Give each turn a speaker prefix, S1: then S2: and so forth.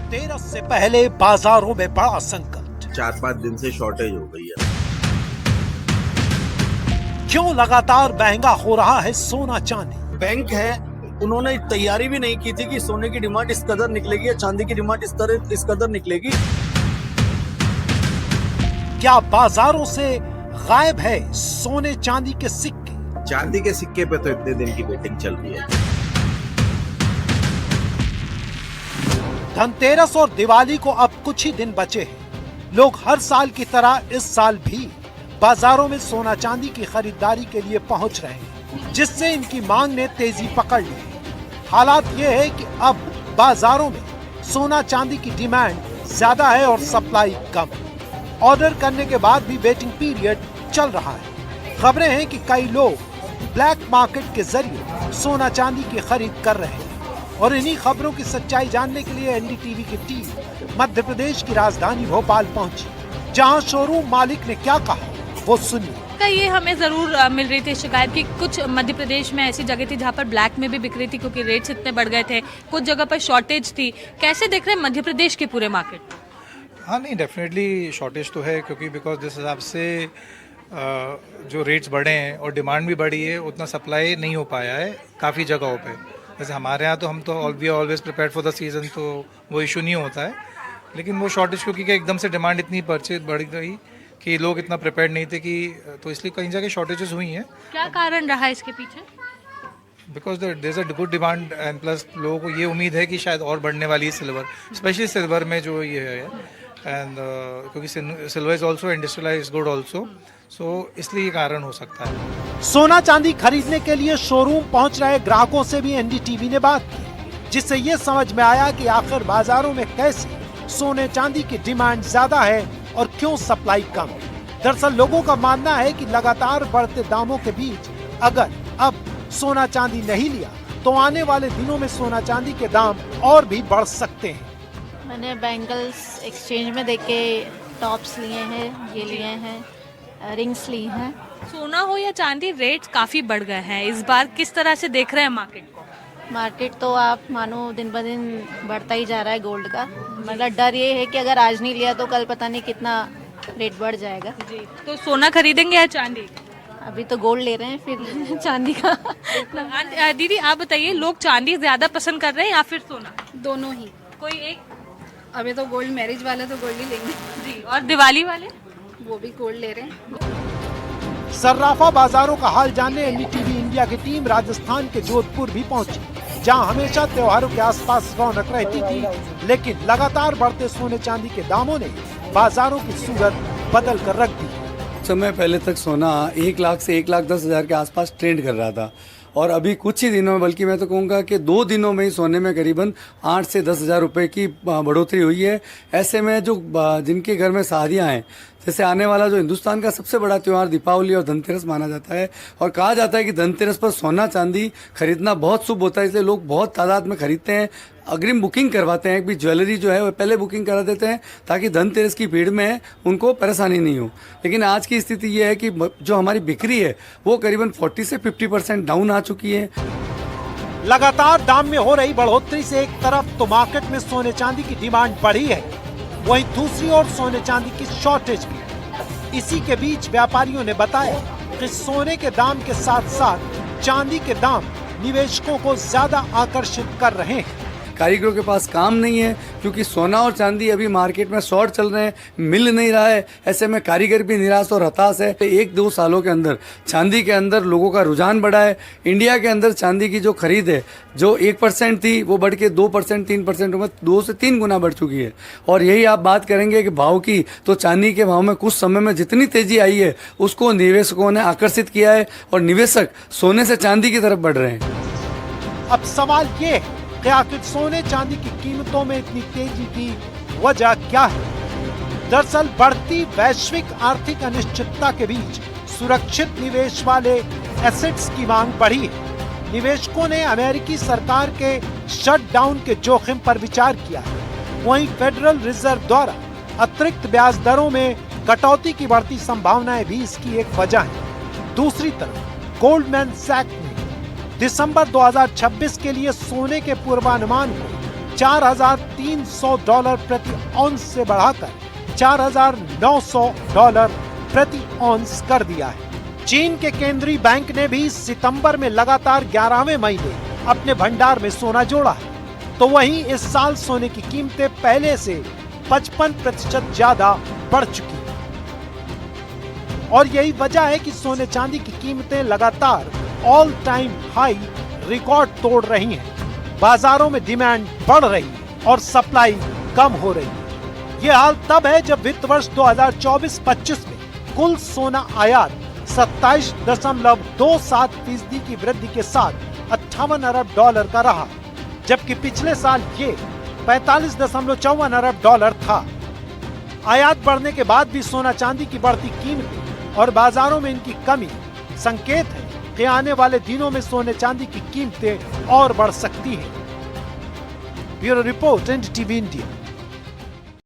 S1: धनतेरस से पहले बाजारों में बड़ा संकट।
S2: 4-5 दिन से शॉर्टेज हो गई है।
S1: क्यों लगातार महंगा हो रहा है सोना चांदी?
S3: बैंक है, उन्होंने तैयारी भी नहीं की थी कि सोने की डिमांड इस कदर निकलेगी या चांदी की डिमांड इस कदर निकलेगी।
S1: क्या बाजारों से गायब है सोने चांदी के सिक्के?
S2: चांदी के सिक्के पे तो इतने दिन की वेटिंग चल रही है।
S1: धनतेरस और दिवाली को अब कुछ ही दिन बचे हैं। लोग हर साल की तरह इस साल भी बाजारों में सोना चांदी की खरीदारी के लिए पहुंच रहे हैं, जिससे इनकी मांग ने तेजी पकड़ ली है। हालात ये है कि अब बाजारों में सोना चांदी की डिमांड ज्यादा है और सप्लाई कम। ऑर्डर करने के बाद भी वेटिंग पीरियड चल रहा है। खबरें हैं कि कई लोग ब्लैक मार्केट के जरिए सोना चांदी की खरीद कर रहे हैं और इन्हीं खबरों की सच्चाई जानने के लिए एनडीटीवी की टीम मध्य प्रदेश की राजधानी भोपाल पहुंची, जहां शोरूम मालिक ने क्या कहा वो सुनिए।
S4: ये हमें जरूर मिल रही थी शिकायत कि कुछ मध्य प्रदेश में ऐसी जगह थी जहाँ पर ब्लैक में भी बिक रही थी क्योंकि रेट्स इतने बढ़ गए थे, कुछ जगह पर शॉर्टेज थी। कैसे देख रहे हैं मध्य प्रदेश के पूरे मार्केट?
S5: हाँ नहीं, डेफिनेटली शॉर्टेज तो है क्योंकि बिकॉज जिस हिसाब से जो रेट्स बढ़े हैं और डिमांड भी बढ़ी है, उतना सप्लाई नहीं हो पाया है काफ़ी जगहों पे। जैसे हमारे यहाँ तो हम तो always prepared for the season, तो वो इशू नहीं होता है। लेकिन वो शॉर्टेज क्योंकि एकदम से डिमांड इतनी परचेज बढ़ गई कि लोग इतना प्रिपेयर्ड नहीं थे कि, तो इसलिए कई जगह शॉर्टेजेस हुई हैं।
S4: क्या कारण रहा है इसके पीछे?
S5: Because there is a good demand and plus लोगों को ये उम्मीद है कि शायद और बढ़ने वाली है सिल्वर, स्पेशली सिल्वर में जो ये है। एंड क्योंकि silver is also industrialized good also, so इसलिए ये कारण हो सकता है।
S1: सोना चांदी खरीदने के लिए शोरूम पहुंच रहे ग्राहकों से भी एनडीटीवी ने बात की, जिससे ये समझ में आया कि आखिर बाजारों में कैसे सोने चांदी की डिमांड ज्यादा है और क्यों सप्लाई कम। दरअसल लोगों का मानना है कि लगातार बढ़ते दामों के बीच अगर अब सोना चांदी नहीं लिया तो आने वाले दिनों में सोना चांदी के दाम और भी बढ़ सकते हैं।
S6: मैंने बैंगल्स एक्सचेंज में देख के टॉप्स लिए हैं, ये लिए हैं, रिंग्स ली हैं।
S4: सोना हो या चांदी, रेट्स काफी बढ़ गए हैं इस बार। किस तरह से देख रहे हैं मार्केट को?
S6: मार्केट तो आप मानो दिन ब दिन बढ़ता ही जा रहा है गोल्ड का। मतलब डर ये है कि अगर आज नहीं लिया तो कल पता नहीं कितना रेट बढ़ जाएगा।
S4: जी, तो सोना खरीदेंगे या चांदी?
S6: अभी तो गोल्ड ले रहे हैं, फिर चांदी का।
S4: दीदी आप बताइए, लोग चांदी ज्यादा पसंद कर रहे हैं या फिर सोना?
S7: दोनों ही।
S4: कोई एक?
S7: अभी तो गोल्ड मैरिज वाले तो गोल्ड ही लेंगे
S4: जी, और दिवाली वाले
S7: वो भी गोल्ड ले रहे हैं।
S1: सर्राफा बाजारों का हाल जानने एनडीटीवी इंडिया की टीम राजस्थान के जोधपुर भी पहुंची, जहां हमेशा त्योहारों के आसपास रौनक रहती थी, लेकिन लगातार बढ़ते सोने चांदी के दामों ने बाजारों की सूरत बदल कर रख दी।
S8: समय पहले तक सोना 1 लाख से 1,10,000 के आसपास ट्रेंड कर रहा था और अभी कुछ ही दिनों में, बल्कि मैं तो कहूँगा कि 2 दिनों में ही सोने में करीबन 8 से 10,000 रुपये की बढ़ोतरी हुई है। ऐसे में जो जिनके घर में शादियाँ हैं, जैसे आने वाला जो हिंदुस्तान का सबसे बड़ा त्यौहार दीपावली और धनतेरस माना जाता है और कहा जाता है कि धनतेरस पर सोना चांदी खरीदना बहुत शुभ होता है, इसलिए लोग बहुत तादाद में खरीदते हैं, अग्रिम बुकिंग करवाते हैं। भी ज्वेलरी जो है वो पहले बुकिंग करा देते हैं ताकि धनतेरस की भीड़ में उनको परेशानी नहीं हो। लेकिन आज की स्थिति ये है कि जो हमारी बिक्री है वो करीबन 40 से 50% डाउन आ चुकी है।
S1: लगातार दाम में हो रही बढ़ोतरी से एक तरफ तो मार्केट में सोने चांदी की डिमांड बढ़ी है, वहीं दूसरी ओर सोने चांदी की शॉर्टेज भी। इसी के बीच व्यापारियों ने बताया कि सोने के दाम के साथ साथ चांदी के दाम निवेशकों को ज्यादा आकर्षित कर रहे हैं।
S8: कारीगरों के पास काम नहीं है क्योंकि सोना और चांदी अभी मार्केट में शॉर्ट चल रहे हैं, मिल नहीं रहा है। ऐसे में कारीगर भी निराश और हताश है। 1-2 सालों के अंदर चांदी के अंदर लोगों का रुझान बढ़ा है। इंडिया के अंदर चांदी की जो खरीद है, जो 1% थी वो बढ़ के 2%, 3% में 2 से 3 गुना बढ़ चुकी है। और यही आप बात करेंगे कि भाव की, तो चांदी के भाव में कुछ समय में जितनी तेजी आई है उसको निवेशकों ने आकर्षित किया है और निवेशक सोने से चांदी की तरफ बढ़ रहे हैं।
S1: अब सवाल ये है कि आखिर सोने चांदी की कीमतों में इतनी तेजी की वजह क्या है? दरअसल बढ़ती वैश्विक आर्थिक अनिश्चितता के बीच सुरक्षित निवेश वाले एसेट्स की मांग बढ़ी है। निवेशकों ने अमेरिकी सरकार के शटडाउन के जोखिम पर विचार किया है। वहीं फेडरल रिजर्व द्वारा अतिरिक्त ब्याज दरों में कटौती की बढ़ती संभावनाएं भी इसकी एक वजह है। दूसरी तरफ गोल्डमैन सैक्स ने दिसंबर 2026 के लिए सोने के पूर्वानुमान को $4,300 प्रति औंस से बढ़ाकर $4,900 प्रति औंस कर दिया है। चीन के केंद्रीय बैंक ने भी सितंबर में लगातार 11वें महीने अपने भंडार में सोना जोड़ा है, तो वहीं इस साल सोने की कीमतें पहले से 55% ज्यादा बढ़ चुकी हैं। और यही वजह है कि सोने चांदी की कीमतें लगातार ऑल टाइम हाई रिकॉर्ड तोड़ रही हैं। बाजारों में डिमांड बढ़ रही है और सप्लाई कम हो रही है। ये हाल तब है जब वित्त वर्ष 2024-25 में कुल सोना आयात 27.27% की वृद्धि के साथ $58 अरब का रहा, जबकि पिछले साल ये $45.54 अरब था। आयात बढ़ने के बाद भी सोना चांदी की बढ़ती कीमतें और बाजारों में इनकी कमी संकेत है कि आने वाले दिनों में सोने चांदी की कीमतें और बढ़ सकती हैं। Bureau report, NDTV India.